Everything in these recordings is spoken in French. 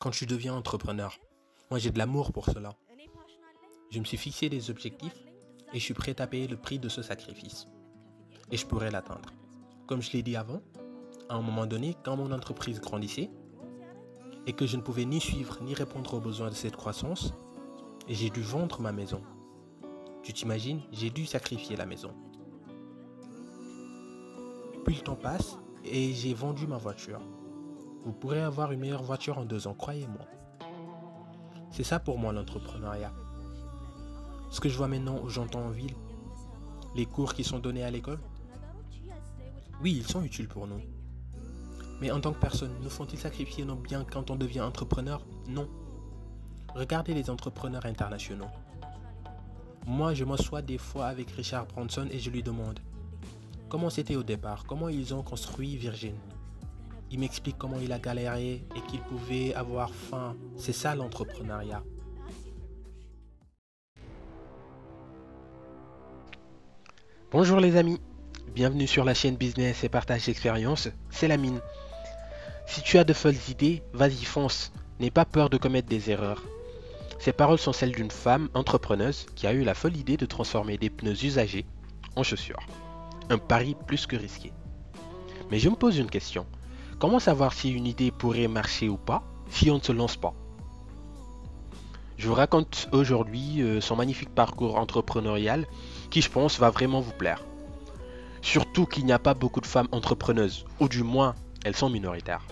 quand tu deviens entrepreneur. Moi, j'ai de l'amour pour cela. Je me suis fixé des objectifs et je suis prêt à payer le prix de ce sacrifice. Et je pourrais l'atteindre. Comme je l'ai dit avant, à un moment donné, quand mon entreprise grandissait et que je ne pouvais ni suivre ni répondre aux besoins de cette croissance, j'ai dû vendre ma maison. Tu t'imagines, j'ai dû sacrifier la maison. Puis le temps passe et j'ai vendu ma voiture. Vous pourrez avoir une meilleure voiture en 2 ans, croyez-moi. C'est ça pour moi l'entrepreneuriat. Ce que je vois maintenant où j'entends en ville, les cours qui sont donnés à l'école, oui, ils sont utiles pour nous. Mais en tant que personne, nous font-ils sacrifier nos biens quand on devient entrepreneur? Non. Regardez les entrepreneurs internationaux. Moi, je m'assois des fois avec Richard Branson et je lui demande comment c'était au départ, comment ils ont construit Virgin. Il m'explique comment il a galéré et qu'il pouvait avoir faim. C'est ça l'entrepreneuriat. Bonjour les amis, bienvenue sur la chaîne Business et Partage d'Expérience, c'est Lamine. Si tu as de folles idées, vas-y fonce, n'aie pas peur de commettre des erreurs. Ces paroles sont celles d'une femme entrepreneuse qui a eu la folle idée de transformer des pneus usagés en chaussures. Un pari plus que risqué. Mais je me pose une question, comment savoir si une idée pourrait marcher ou pas si on ne se lance pas? Je vous raconte aujourd'hui son magnifique parcours entrepreneurial qui je pense va vraiment vous plaire. Surtout qu'il n'y a pas beaucoup de femmes entrepreneuses, ou du moins elles sont minoritaires.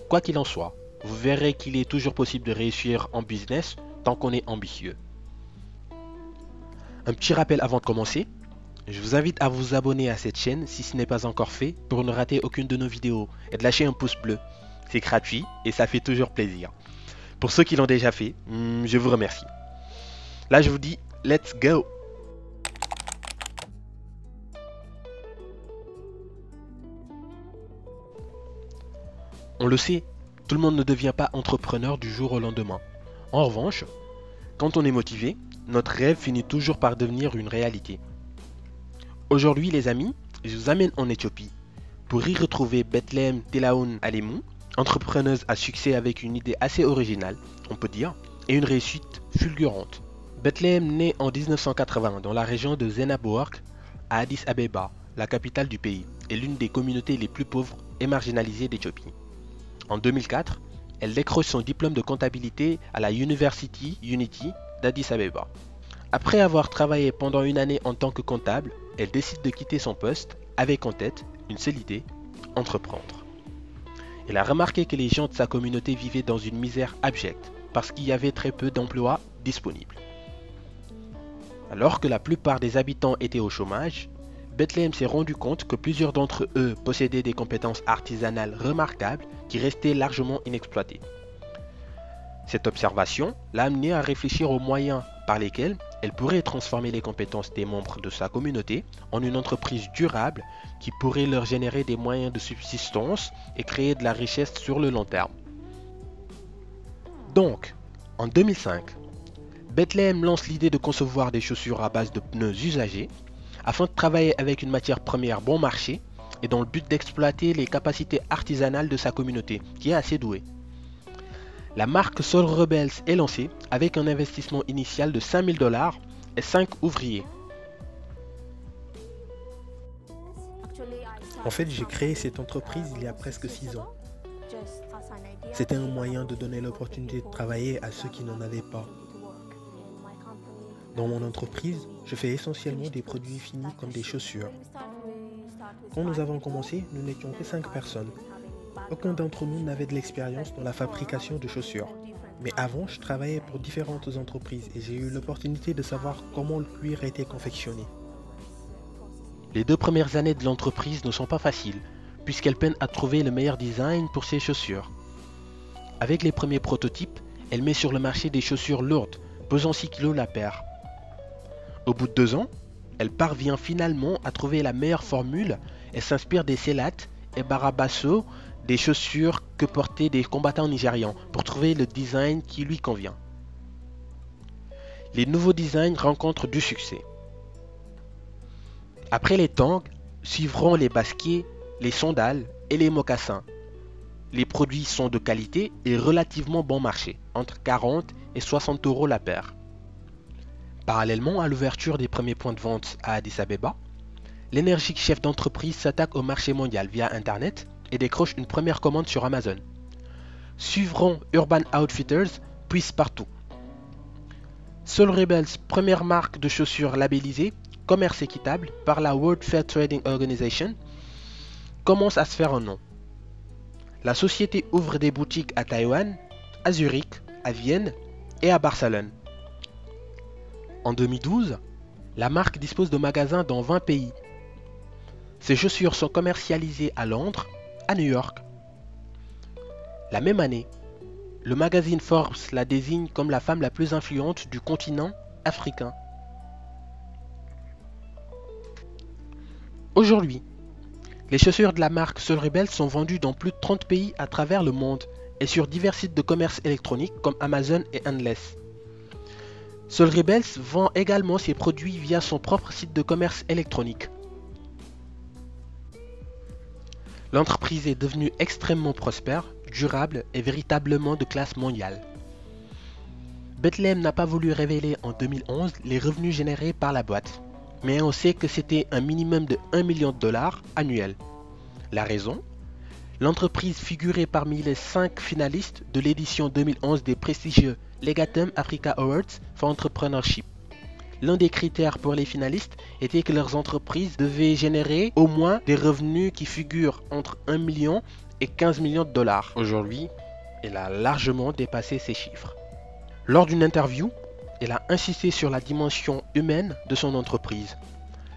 Quoi qu'il en soit, vous verrez qu'il est toujours possible de réussir en business tant qu'on est ambitieux. Un petit rappel avant de commencer, je vous invite à vous abonner à cette chaîne si ce n'est pas encore fait pour ne rater aucune de nos vidéos et de lâcher un pouce bleu. C'est gratuit et ça fait toujours plaisir. Pour ceux qui l'ont déjà fait, je vous remercie. Là je vous dis, let's go! On le sait, tout le monde ne devient pas entrepreneur du jour au lendemain. En revanche, quand on est motivé, notre rêve finit toujours par devenir une réalité. Aujourd'hui les amis, je vous amène en Éthiopie pour y retrouver Bethlehem Telaoun Alemou, entrepreneuse à succès avec une idée assez originale, on peut dire, et une réussite fulgurante. Bethlehem naît en 1980 dans la région de Zenaborg à Addis Abeba, la capitale du pays, et l'une des communautés les plus pauvres et marginalisées d'Éthiopie. En 2004, elle décroche son diplôme de comptabilité à la University Unity d'Addis Abeba. Après avoir travaillé pendant une année en tant que comptable, elle décide de quitter son poste avec en tête une seule idée, entreprendre. Elle a remarqué que les gens de sa communauté vivaient dans une misère abjecte parce qu'il y avait très peu d'emplois disponibles. Alors que la plupart des habitants étaient au chômage, Bethlehem s'est rendu compte que plusieurs d'entre eux possédaient des compétences artisanales remarquables qui restaient largement inexploitées. Cette observation l'a amené à réfléchir aux moyens par lesquels elle pourrait transformer les compétences des membres de sa communauté en une entreprise durable qui pourrait leur générer des moyens de subsistance et créer de la richesse sur le long terme. Donc, en 2005, Bethlehem lance l'idée de concevoir des chaussures à base de pneus usagés afin de travailler avec une matière première bon marché et dans le but d'exploiter les capacités artisanales de sa communauté qui est assez douée. La marque Soul Rebels est lancée avec un investissement initial de 5 000 $ et 5 ouvriers. En fait, j'ai créé cette entreprise il y a presque 6 ans. C'était un moyen de donner l'opportunité de travailler à ceux qui n'en avaient pas. Dans mon entreprise, je fais essentiellement des produits finis comme des chaussures. Quand nous avons commencé, nous n'étions que 5 personnes. Aucun d'entre nous n'avait de l'expérience dans la fabrication de chaussures. Mais avant, je travaillais pour différentes entreprises et j'ai eu l'opportunité de savoir comment le cuir était confectionné. Les 2 premières années de l'entreprise ne sont pas faciles, puisqu'elle peine à trouver le meilleur design pour ses chaussures. Avec les premiers prototypes, elle met sur le marché des chaussures lourdes, pesant 6 kg la paire. Au bout de 2 ans, elle parvient finalement à trouver la meilleure formule et s'inspire des Selat et Barabasso, des chaussures que portaient des combattants nigérians, pour trouver le design qui lui convient. Les nouveaux designs rencontrent du succès. Après les tangs, suivront les baskets, les sandales et les mocassins. Les produits sont de qualité et relativement bon marché, entre 40 et 60 euros la paire. Parallèlement à l'ouverture des premiers points de vente à Addis Abeba, l'énergique chef d'entreprise s'attaque au marché mondial via Internet et décroche une première commande sur Amazon. Suivront Urban Outfitters, puis partout. Soul Rebels, première marque de chaussures labellisée commerce équitable par la World Fair Trading Organization, commence à se faire un nom. La société ouvre des boutiques à Taïwan, à Zurich, à Vienne et à Barcelone. En 2012, la marque dispose de magasins dans 20 pays. Ses chaussures sont commercialisées à Londres, à New York. La même année, le magazine Forbes la désigne comme la femme la plus influente du continent africain. Aujourd'hui, les chaussures de la marque Soul Rebels sont vendues dans plus de 30 pays à travers le monde et sur divers sites de commerce électronique comme Amazon et Endless. Soul Rebels vend également ses produits via son propre site de commerce électronique. L'entreprise est devenue extrêmement prospère, durable et véritablement de classe mondiale. Bethlehem n'a pas voulu révéler en 2011 les revenus générés par la boîte, mais on sait que c'était un minimum de 1 million de dollars annuel. La raison ? L'entreprise figurait parmi les 5 finalistes de l'édition 2011 des prestigieux Legatum Africa Awards for Entrepreneurship. L'un des critères pour les finalistes était que leurs entreprises devaient générer au moins des revenus qui figurent entre 1 million et 15 millions de dollars. Aujourd'hui, elle a largement dépassé ces chiffres. Lors d'une interview, elle a insisté sur la dimension humaine de son entreprise.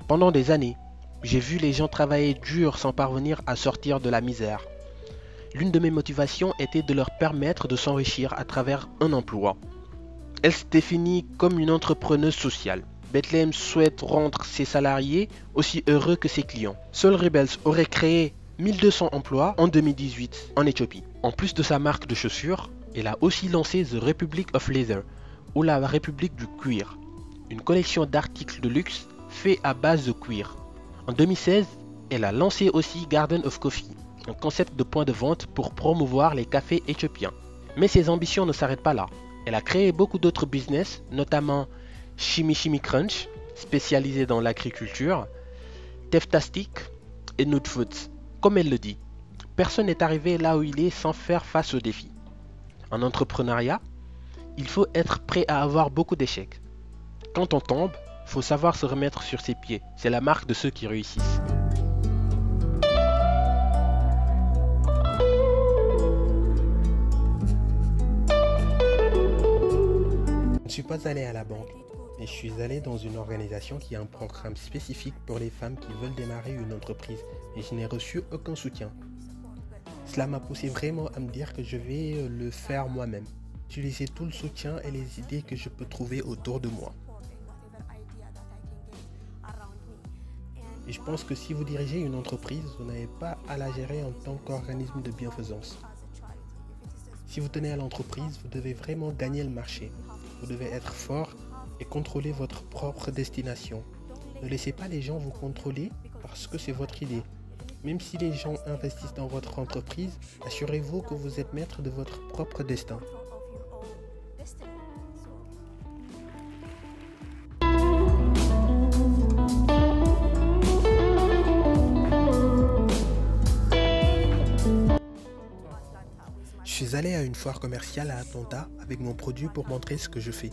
Pendant des années, j'ai vu les gens travailler dur sans parvenir à sortir de la misère. L'une de mes motivations était de leur permettre de s'enrichir à travers un emploi. Elle se définit comme une entrepreneuse sociale. Bethlehem souhaite rendre ses salariés aussi heureux que ses clients. Soul Rebels aurait créé 1200 emplois en 2018 en Éthiopie. En plus de sa marque de chaussures, elle a aussi lancé The Republic of Leather, ou la République du cuir, une collection d'articles de luxe faits à base de cuir. En 2016, elle a lancé aussi Garden of Coffee, un concept de point de vente pour promouvoir les cafés éthiopiens. Mais ses ambitions ne s'arrêtent pas là. Elle a créé beaucoup d'autres business, notamment Shimi Shimi Crunch, spécialisé dans l'agriculture, Teftastic et Nude Foods. Comme elle le dit, personne n'est arrivé là où il est sans faire face aux défis. En entrepreneuriat, il faut être prêt à avoir beaucoup d'échecs. Quand on tombe, il faut savoir se remettre sur ses pieds. C'est la marque de ceux qui réussissent. Je ne suis pas allé à la banque, mais je suis allé dans une organisation qui a un programme spécifique pour les femmes qui veulent démarrer une entreprise, et je n'ai reçu aucun soutien. Cela m'a poussé vraiment à me dire que je vais le faire moi-même. Utiliser tout le soutien et les idées que je peux trouver autour de moi. Et je pense que si vous dirigez une entreprise, vous n'avez pas à la gérer en tant qu'organisme de bienfaisance. Si vous tenez à l'entreprise, vous devez vraiment gagner le marché. Vous devez être fort et contrôler votre propre destination. Ne laissez pas les gens vous contrôler parce que c'est votre idée. Même si les gens investissent dans votre entreprise, assurez-vous que vous êtes maître de votre propre destin. Je suis allé à une foire commerciale à Atlanta avec mon produit pour montrer ce que je fais.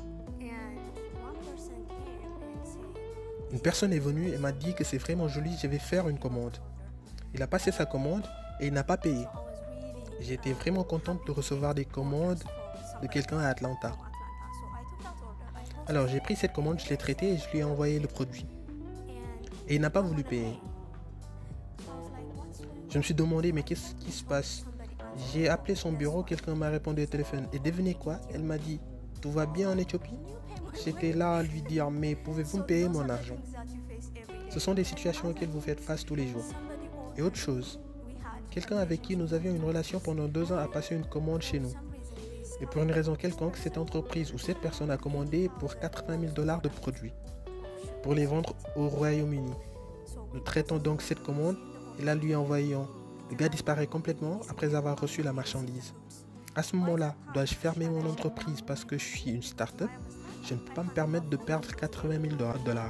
Une personne est venue et m'a dit que c'est vraiment joli, je vais faire une commande. Il a passé sa commande et il n'a pas payé. J'ai été vraiment contente de recevoir des commandes de quelqu'un à Atlanta. Alors j'ai pris cette commande, je l'ai traitée et je lui ai envoyé le produit. Et il n'a pas voulu payer. Je me suis demandé mais qu'est-ce qui se passe? J'ai appelé son bureau, quelqu'un m'a répondu au téléphone. Et devinez quoi? Elle m'a dit, tout va bien en Éthiopie? J'étais là à lui dire, mais pouvez-vous me payer mon argent? Ce sont des situations auxquelles vous faites face tous les jours. Et autre chose, quelqu'un avec qui nous avions une relation pendant 2 ans a passé une commande chez nous. Et pour une raison quelconque, cette entreprise ou cette personne a commandé pour 80 000 $ de produits pour les vendre au Royaume-Uni. Nous traitons donc cette commande et la lui envoyons Le gars disparaît complètement après avoir reçu la marchandise. À ce moment-là, dois-je fermer mon entreprise parce que je suis une start-up? Je ne peux pas me permettre de perdre 80 000 $.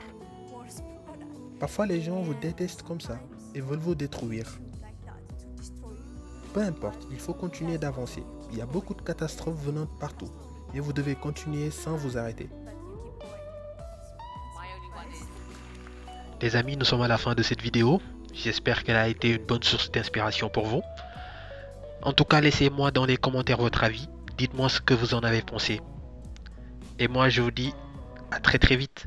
Parfois, les gens vous détestent comme ça et veulent vous détruire. Peu importe, il faut continuer d'avancer. Il y a beaucoup de catastrophes venant de partout et vous devez continuer sans vous arrêter. Les amis, nous sommes à la fin de cette vidéo. J'espère qu'elle a été une bonne source d'inspiration pour vous. En tout cas, laissez-moi dans les commentaires votre avis. Dites-moi ce que vous en avez pensé. Et moi, je vous dis à très vite.